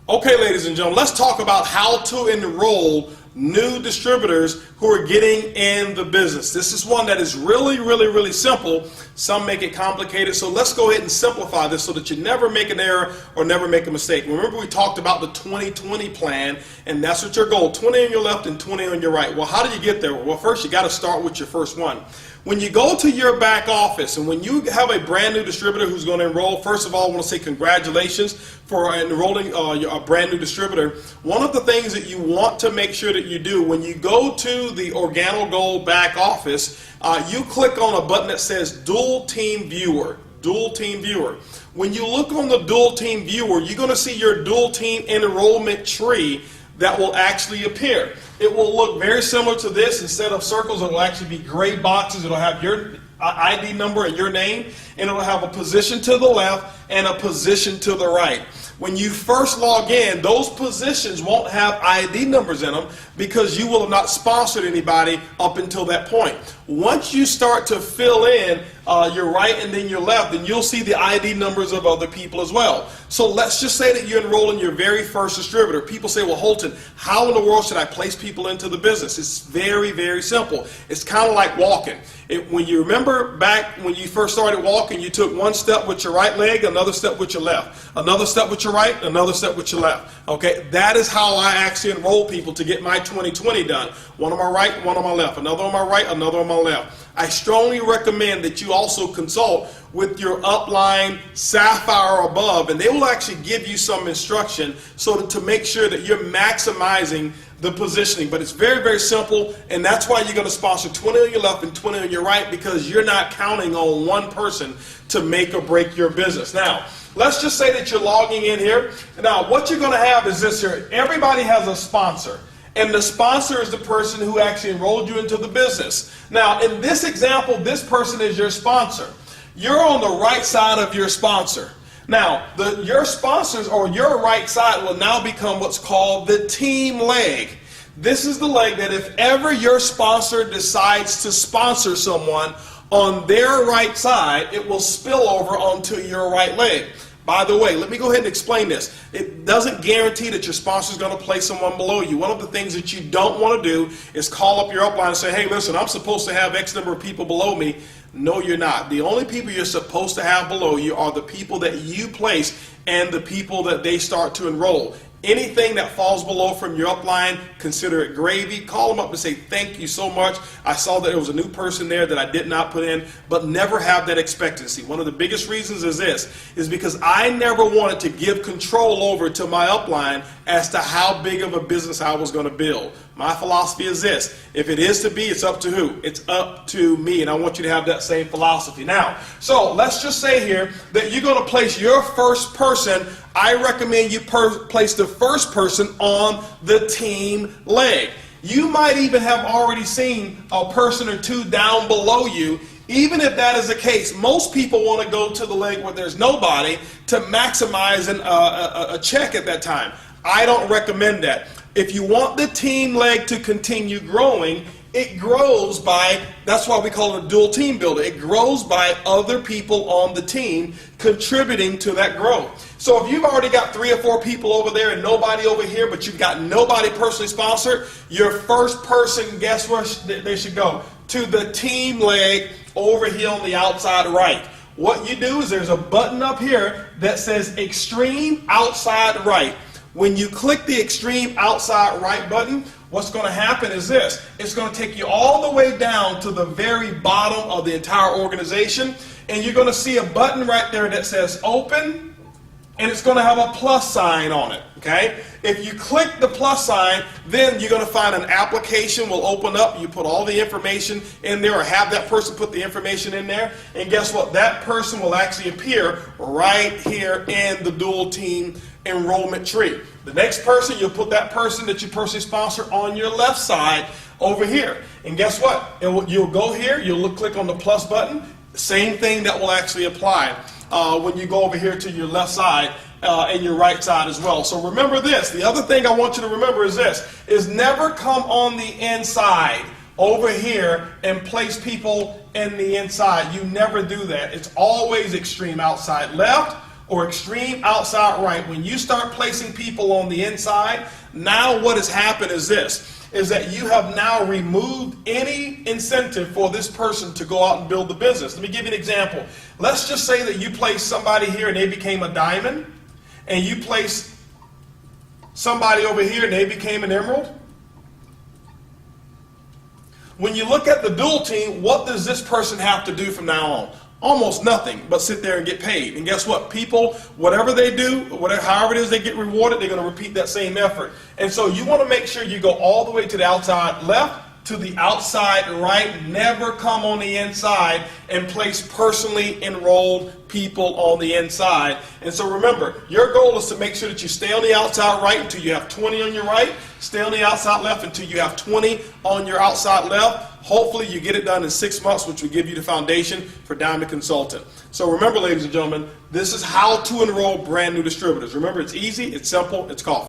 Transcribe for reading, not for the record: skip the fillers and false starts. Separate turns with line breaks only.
Okay, ladies and gentlemen, let's talk about how to enroll new distributors who are getting in the business. This is one that is really simple. Some make it complicated, so let's go ahead and simplify this so that you never make an error or never make a mistake. Remember, we talked about the 20-20 plan, and that's what your goal, 20 on your left and 20 on your right. Well, how do you get there? Well, first you got to start with your first one. When you go to your back office and when you have a brand new distributor who's going to enroll, first of all, I want to say congratulations for enrolling a brand new distributor. One of the things that you want to make sure that you do when you go to the OrganoGold back office, you click on a button that says Dual Team Viewer. Dual Team Viewer. When you look on the Dual Team Viewer, you're going to see your Dual Team enrollment tree that will actually appear. It will look very similar to this. Instead of circles, it will actually be gray boxes. It will have your ID number and your name, and it will have a position to the left and a position to the right. When you first log in, those positions won't have ID numbers in them because you will have not sponsored anybody up until that point. Once you start to fill in your right and then your left, then you'll see the ID numbers of other people as well. So let's just say that you enroll in your very first distributor. People say, well, Holton, how in the world should I place people into the business? It's very simple. It's kind of like walking. When you remember back when you first started walking, you took one step with your right leg, another step with your left, another step with your right, another step with your left. Okay, that is how I actually enroll people to get my 20-20 done. One on my right, one on my left, another on my right, another on my left. I strongly recommend that you also consult with your upline Sapphire or above, and they will actually give you some instruction so that to make sure that you're maximizing the positioning. But it's very simple, and that's why you're going to sponsor 20 on your left and 20 on your right, because you're not counting on one person to make or break your business. Now, let's just say that you're logging in here. Now, what you're going to have is this here. Everybody has a sponsor, and the sponsor is the person who actually enrolled you into the business. Now, in this example, this person is your sponsor. You're on the right side of your sponsor. Now, your sponsors or your right side will now become what's called the team leg. This is the leg that if ever your sponsor decides to sponsor someone on their right side, it will spill over onto your right leg. By the way, let me go ahead and explain this. It doesn't guarantee that your sponsor is going to place someone below you. One of the things that you don't want to do is call up your upline and say, hey, listen, I'm supposed to have X number of people below me. No, you're not. The only people you're supposed to have below you are the people that you place and the people that they start to enroll. Anything that falls below from your upline, consider it gravy. Call them up and say, thank you so much. I saw that there was a new person there that I did not put in, but never have that expectancy. One of the biggest reasons is this, is because I never wanted to give control over to my upline as to how big of a business I was going to build. My philosophy is this: if it is to be, it's up to who? It's up to me, and I want you to have that same philosophy. Now, so let's just say here that you're going to place your first person. I recommend you place the first person on the team leg. You might even have already seen a person or two down below you. Even if that is the case, most people want to go to the leg where there's nobody to maximize a check at that time. I don't recommend that. If you want the team leg to continue growing, it grows by, that's why we call it a dual team builder. It grows by other people on the team contributing to that growth. So if you've already got 3 or 4 people over there and nobody over here, but you've got nobody personally sponsored, your first person, guess where they should go? To the team leg over here on the outside right. What you do is there's a button up here that says Extreme Outside Right. When you click the Extreme Outside Right button, what's going to happen is this. It's going to take you all the way down to the very bottom of the entire organization, and you're going to see a button right there that says Open, and it's going to have a plus sign on it. Okay? If you click the plus sign, then you're going to find an application will open up. You put all the information in there, or have that person put the information in there, and guess what? That person will actually appear right here in the dual team enrollment tree. The next person, you'll put that person that you personally sponsor on your left side over here. And guess what? You'll go here, you'll click on the plus button. Same thing that will actually apply when you go over here to your left side and your right side as well. So remember this. The other thing I want you to remember is this, is never come on the inside over here and place people in the inside. You never do that. It's always extreme outside left or extreme outside right, when you start placing people on the inside, now what has happened is this, is that you have now removed any incentive for this person to go out and build the business. Let me give you an example. Let's just say that you place somebody here and they became a diamond, and you place somebody over here and they became an emerald. When you look at the dual team, what does this person have to do from now on? Almost nothing but sit there and get paid. And guess what? People, whatever they do, however it is they get rewarded, they're going to repeat that same effort. And so you want to make sure you go all the way to the outside left, to the outside right. Never come on the inside and place personally enrolled people on the inside. And so remember, your goal is to make sure that you stay on the outside right until you have 20 on your right, stay on the outside left until you have 20 on your outside left. Hopefully you get it done in 6 months, which will give you the foundation for Diamond Consultant. So remember, ladies and gentlemen, this is how to enroll brand new distributors. Remember, it's easy, it's simple, it's called